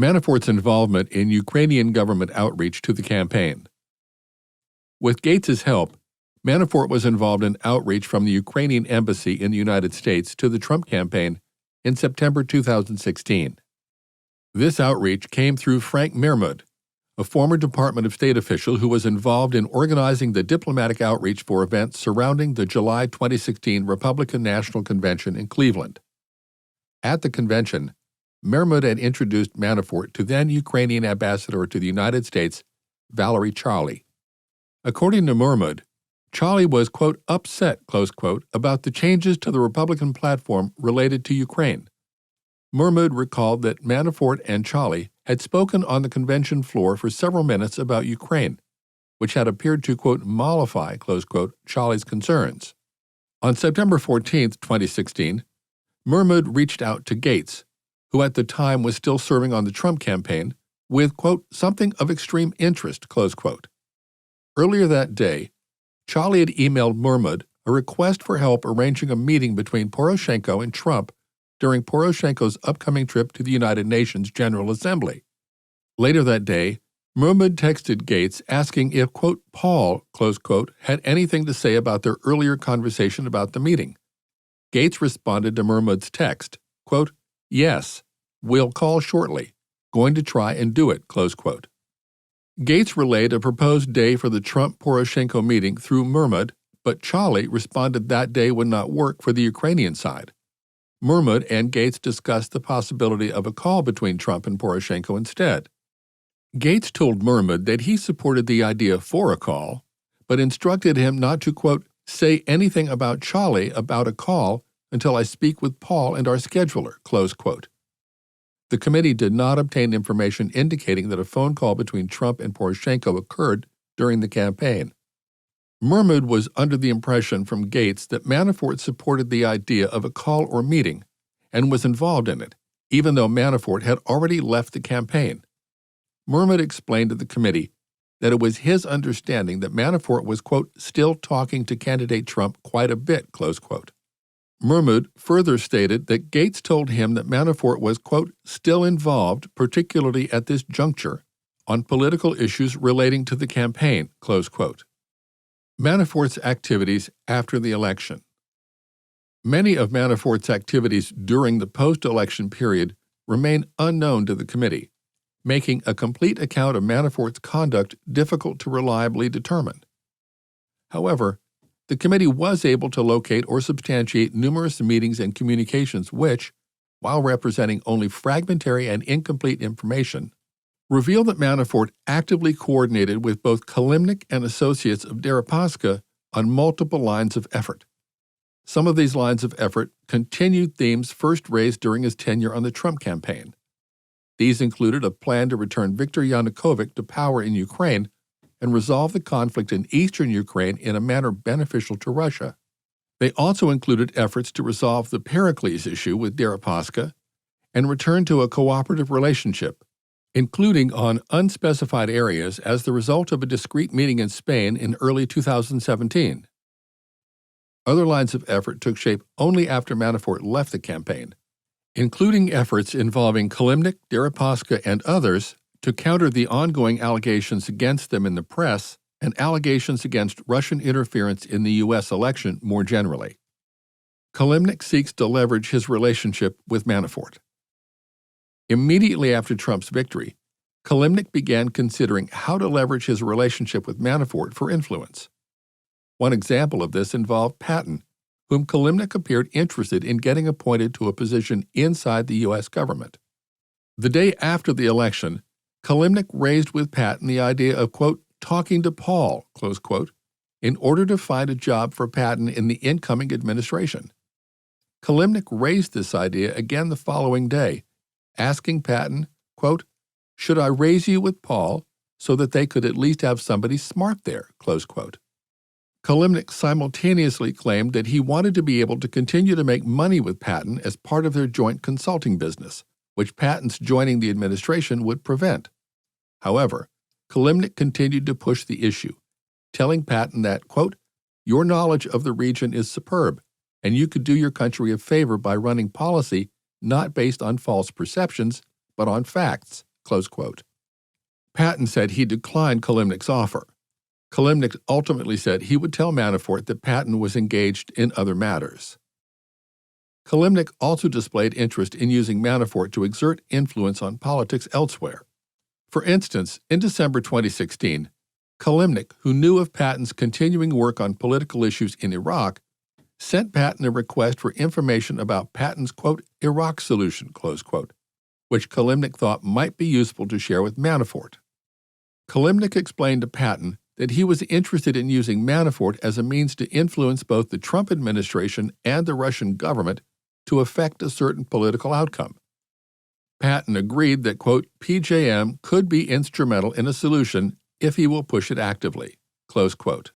Manafort's involvement in Ukrainian government outreach to the campaign. With Gates's help, Manafort was involved in outreach from the Ukrainian embassy in the United States to the Trump campaign in September 2016. This outreach came through Frank Mermud, a former Department of State official who was involved in organizing the diplomatic outreach for events surrounding the July 2016 Republican National Convention in Cleveland. At the convention, Mermud had introduced Manafort to then Ukrainian ambassador to the United States, Valery Charley. According to Mermud, Charley was, quote, upset, close quote, about the changes to the Republican platform related to Ukraine. Mermud recalled that Manafort and Charley had spoken on the convention floor for several minutes about Ukraine, which had appeared to, quote, mollify, close quote, Charley's concerns. On September 14, 2016, Mermud reached out to Gates, who at the time was still serving on the Trump campaign, with, quote, something of extreme interest, close quote. Earlier that day, Charley had emailed Mermud a request for help arranging a meeting between Poroshenko and Trump during Poroshenko's upcoming trip to the United Nations General Assembly. Later that day, Mermud texted Gates asking if, quote, Paul, close quote, had anything to say about their earlier conversation about the meeting. Gates responded to Mermud's text, quote, yes, we'll call shortly, going to try and do it, close quote. Gates relayed a proposed day for the Trump-Poroshenko meeting through Mermud, but Charley responded that day would not work for the Ukrainian side. Mermud and Gates discussed the possibility of a call between Trump and Poroshenko instead. Gates told Mermud that he supported the idea for a call, but instructed him not to, quote, say anything about Charley about a call until I speak with Paul and our scheduler, close quote. The committee did not obtain information indicating that a phone call between Trump and Poroshenko occurred during the campaign. Mermud was under the impression from Gates that Manafort supported the idea of a call or meeting and was involved in it, even though Manafort had already left the campaign. Mermud explained to the committee that it was his understanding that Manafort was, quote, still talking to candidate Trump quite a bit, close quote. Mermud further stated that Gates told him that Manafort was, quote, still involved, particularly at this juncture, on political issues relating to the campaign, close quote. Manafort's activities after the election. Many of Manafort's activities during the post-election period remain unknown to the committee, making a complete account of Manafort's conduct difficult to reliably determine. However, the committee was able to locate or substantiate numerous meetings and communications which, while representing only fragmentary and incomplete information, reveal that Manafort actively coordinated with both Kalimnik and associates of Deripaska on multiple lines of effort. Some of these lines of effort continued themes first raised during his tenure on the Trump campaign. These included a plan to return Viktor Yanukovych to power in Ukraine and resolve the conflict in eastern Ukraine in a manner beneficial to Russia. They also included efforts to resolve the Pericles issue with Deripaska and return to a cooperative relationship, including on unspecified areas as the result of a discreet meeting in Spain in early 2017. Other lines of effort took shape only after Manafort left the campaign, including efforts involving Kalimnik, Deripaska, and others to counter the ongoing allegations against them in the press and allegations against Russian interference in the U.S. election more generally. Kalimnik seeks to leverage his relationship with Manafort. Immediately after Trump's victory, Kalimnik began considering how to leverage his relationship with Manafort for influence. One example of this involved Patton, whom Kalimnik appeared interested in getting appointed to a position inside the U.S. government. The day after the election, Kalimnik raised with Patton the idea of, quote, talking to Paul, close quote, in order to find a job for Patton in the incoming administration. Kalimnik raised this idea again the following day, asking Patton, quote, should I raise you with Paul so that they could at least have somebody smart there, close quote. Kalimnik simultaneously claimed that he wanted to be able to continue to make money with Patton as part of their joint consulting business, which Patton's joining the administration would prevent. However, Kalimnik continued to push the issue, telling Patton that, quote, your knowledge of the region is superb, and you could do your country a favor by running policy not based on false perceptions, but on facts, Close quote. Patton said he declined Kalimnik's offer. Kalimnik ultimately said he would tell Manafort that Patton was engaged in other matters. Kalimnik also displayed interest in using Manafort to exert influence on politics elsewhere. For instance, in December 2016, Kalimnik, who knew of Patton's continuing work on political issues in Iraq, sent Patton a request for information about Patton's, quote, Iraq solution, close quote, which Kalimnik thought might be useful to share with Manafort. Kalimnik explained to Patton that he was interested in using Manafort as a means to influence both the Trump administration and the Russian government to affect a certain political outcome. Patton agreed that, quote, PJM could be instrumental in a solution if he will push it actively, close quote.